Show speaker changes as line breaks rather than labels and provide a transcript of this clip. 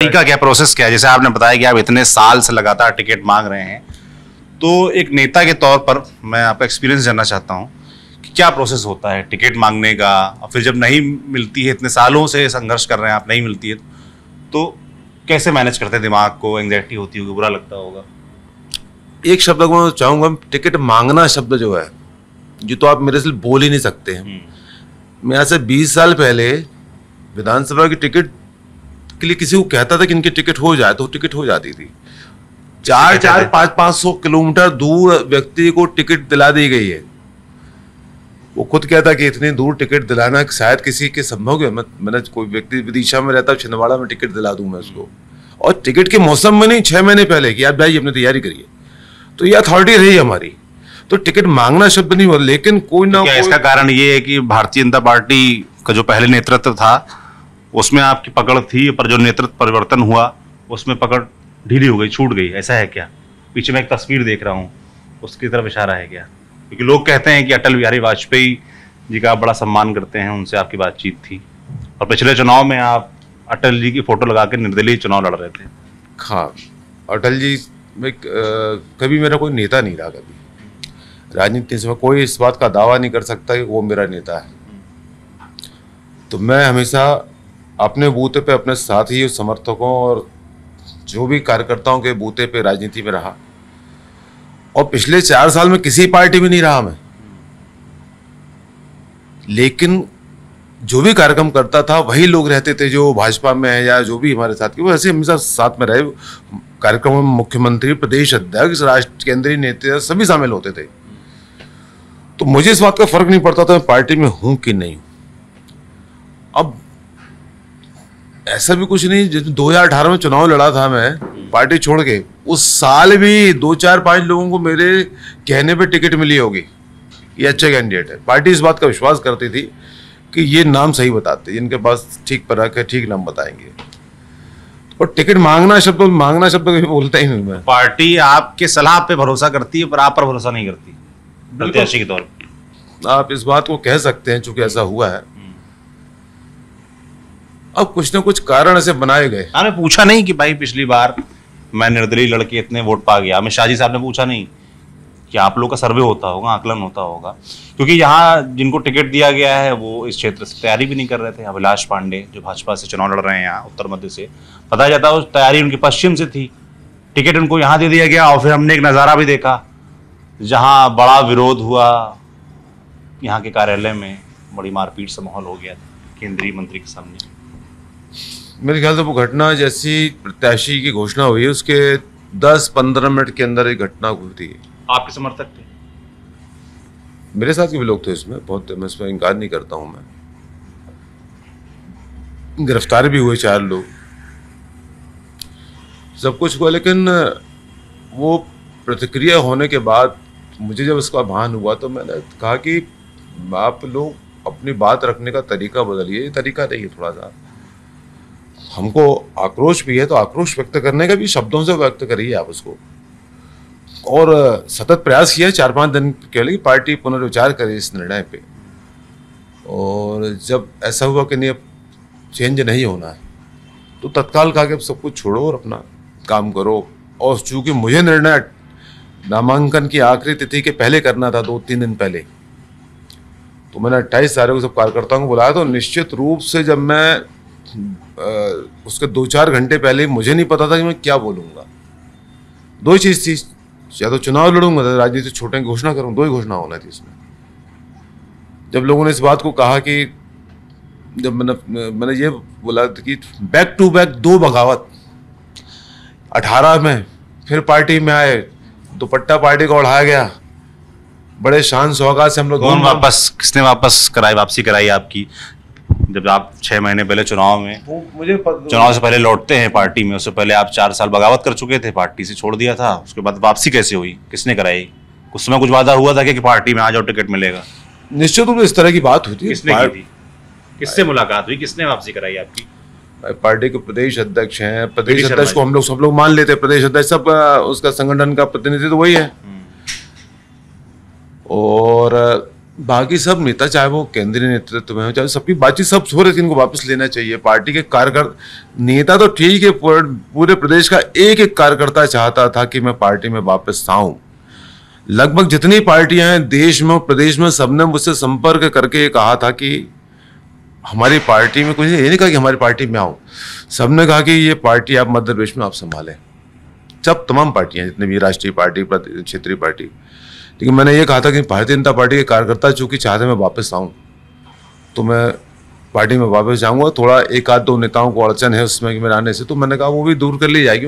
तरीका क्या, प्रोसेस क्या है? जैसे आपने बताया कि आप इतने साल से लगातार टिकट मांग रहे हैं, तो एक नेता के तौर पर मैं आपका एक्सपीरियंस जानना चाहता हूँ कि क्या प्रोसेस होता है टिकट मांगने का, और फिर जब नहीं मिलती है, इतने सालों से संघर्ष कर रहे हैं आप, नहीं मिलती है, तो कैसे मैनेज करते हैं दिमाग को? एंग्जाइटी होती होगी, बुरा लगता होगा।
एक शब्द को मैं चाहूंगा, टिकट मांगना शब्द जो है, जो तो आप मेरे से बोल ही नहीं सकते हैं। मैं आज से 20 साल पहले विधानसभा की टिकट के लिए किसी को कहता था कि इनकी टिकट हो जाए, तो टिकट हो जाती थी। 400-500 किलोमीटर दूर व्यक्ति को टिकट दिला दी गई है। वो खुद कहता कि इतनी दूर टिकट दिलाना शायद किसी के संभव है। मैंने कोई व्यक्ति विदिशा में रहता, छिंदवाड़ा में टिकट दिला दूं मैं उसको, और टिकट के मौसम में नहीं, 6 महीने पहले कि आप भाई अपनी तैयारी करिए। तो ये अथॉरिटी रही हमारी, तो टिकट मांगना शब्द नहीं हुआ। लेकिन कोई ना कोई,
इसका कारण ये है कि भारतीय जनता पार्टी का जो पहले नेतृत्व था उसमें आपकी पकड़ थी, पर जो नेतृत्व परिवर्तन हुआ उसमें पकड़ ढीली हो गई, छूट गई, ऐसा है क्या? पीछे मैं एक तस्वीर देख रहा हूँ, उसकी तरफ इशारा है क्या? क्योंकि लोग कहते हैं कि अटल बिहारी वाजपेयी जी का आप बड़ा सम्मान करते हैं, उनसे आपकी बातचीत थी, और पिछले चुनाव में आप अटल जी की फोटो लगा के निर्दलीय चुनाव लड़ रहे थे।
हाँ, अटल जी में कभी मेरा कोई नेता नहीं रहा। कभी राजनीति से कोई इस बात का दावा नहीं कर सकता कि वो मेरा नेता है। तो मैं हमेशा अपने बूते पे अपने साथी, समर्थकों और जो भी कार्यकर्ताओं के बूते पे राजनीति में रहा, और पिछले 4 साल में किसी पार्टी में नहीं रहा मैं। लेकिन जो भी कार्यक्रम करता था वही लोग रहते थे जो भाजपा में है या जो भी हमारे साथ, वो ऐसे हमेशा साथ में रहे। कार्यक्रम में मुख्यमंत्री, प्रदेश अध्यक्ष, राष्ट्र केंद्रीय नेता सभी शामिल होते थे। तो मुझे इस बात का फर्क नहीं पड़ता था मैं पार्टी में हूं कि नहीं। अब ऐसा भी कुछ नहीं, जब 2018 में चुनाव लड़ा था मैं पार्टी छोड़ के, उस साल भी 2-4-5 लोगों को मेरे कहने पे टिकट मिली होगी, ये अच्छा कैंडिडेट है। पार्टी इस बात का विश्वास करती थी कि ये नाम सही बताते, इनके पास ठीक परख है, ठीक नाम बताएंगे। और टिकट मांगना शब्द कभी बोलता ही नहीं मैं।
पार्टी आपके सलाह पे भरोसा करती है, पर आप पर भरोसा नहीं करती प्रत्याशी के तौर पर।
आप इस बात को कह सकते हैं, चूंकि ऐसा हुआ है। अब कुछ ना कुछ कारण ऐसे बनाए गए।
आपने पूछा नहीं कि भाई पिछली बार मैं निर्दलीय लड़के इतने वोट पा गया? अमित शाह जी साहब ने पूछा नहीं कि आप लोग का सर्वे होता होगा, आकलन होता होगा? क्योंकि यहाँ जिनको टिकट दिया गया है वो इस क्षेत्र से तैयारी भी नहीं कर रहे थे। अभिलाष पांडे जो भाजपा से चुनाव लड़ रहे हैं यहाँ उत्तर मध्य से, पता जाता है तैयारी उनकी पश्चिम से थी, टिकट उनको यहाँ दे दिया गया। और फिर हमने एक नज़ारा भी देखा जहाँ बड़ा विरोध हुआ, यहाँ के कार्यालय में बड़ी मारपीट सा माहौल हो गया केंद्रीय मंत्री के सामने।
मेरे ख्याल से वो घटना जैसी प्रत्याशी की घोषणा हुई है उसके 10-15 मिनट के अंदर एक घटना घटी।
आपके समर्थक थे?
मेरे साथ के भी लोग थे इसमें, बहुत, मैं इसमें इनकार नहीं करता हूं। मैं गिरफ्तार भी हुए 4 लोग, सब कुछ हुआ। लेकिन वो प्रतिक्रिया होने के बाद मुझे जब इसका भान हुआ तो मैंने कहा कि आप लोग अपनी बात रखने का तरीका बदलिए। ये तरीका नहीं है। थोड़ा सा हमको आक्रोश भी है तो आक्रोश व्यक्त करने का भी शब्दों से व्यक्त करिए आप उसको। और सतत प्रयास किया 4-5 दिन के लिए पार्टी पुनर्विचार करे इस निर्णय पे। और जब ऐसा हुआ कि नहीं अब चेंज नहीं होना है, तो तत्काल कहा कि अब सब कुछ छोड़ो और अपना काम करो। और चूंकि मुझे निर्णय नामांकन की आखिरी तिथि के पहले करना था, 2-3 दिन पहले, तो मैंने 28 तारीख को सब कार्यकर्ताओं को बुलाया। तो निश्चित रूप से जब मैं उसके 2-4 घंटे पहले मुझे नहीं पता था कि मैं क्या बोलूँगा। 2 ही चीज़ थी, या तो चुनाव लड़ूंगा तो राजनीति छोड़ने की घोषणा करूँ, 2 ही घोषणा होना थी इसमें। जब लोगों ने इस बात को कहा कि जब मैंने ये बोला कि बैक टू बैक 2 बगावत, 18 में फिर पार्टी में आए, दुपट्टा पार्टी को ओढ़ाया गया, बड़े शान शौकत से हम लोग
किसने वापसी कराई आपकी? जब आप 6 महीने पहले चुनाव से पहले लौटते हैं पार्टी में, उससे पहले आप 4 साल बगावत कर चुके थे, पार्टी से छोड़ दिया था, उसके बाद वापसी कैसे हुई? किसने कराई? कुछ समय कुछ वादा हुआ था कि पार्टी में आ जाओ, टिकट मिलेगा?
निश्चित रूप से इस तरह की बात होती है।
किसने की थी? किससे मुलाकात हुई? किसने वापसी कराई आपकी?
पार्टी के प्रदेश अध्यक्ष हैं। प्रदेश अध्यक्ष को हम लोग सब लोग मान लेते हैं, प्रदेश अध्यक्ष सब उसका संगठन का प्रतिनिधित्व वही है। और बाकी सब नेता, चाहे वो केंद्रीय नेतृत्व में हो, चाहे सबकी बातचीत सब हो रही थी, इनको वापस लेना चाहिए। पार्टी के कार्यकर्ता, नेता तो ठीक है, पूरे प्रदेश का एक एक कार्यकर्ता चाहता था कि मैं पार्टी में वापस आऊं। लगभग जितनी पार्टियां हैं देश में, प्रदेश में, सबने मुझसे संपर्क करके ये कहा था कि हमारी पार्टी में, कुछ ये नहीं कहा कि हमारी पार्टी में आओ, सबने कहा कि ये पार्टी आप मध्य प्रदेश में आप संभालें। सब तमाम पार्टियां, जितने भी राष्ट्रीय पार्टी, क्षेत्रीय पार्टी, लेकिन मैंने ये कहा था कि भारतीय जनता पार्टी के कार्यकर्ता चूंकि चाहते मैं वापस आऊं, तो मैं पार्टी में वापस जाऊंगा। थोड़ा एक आध दो नेताओं को अड़चन है उसमें कि मेरे आने से, तो मैंने कहा वो भी दूर कर ली जाएगी।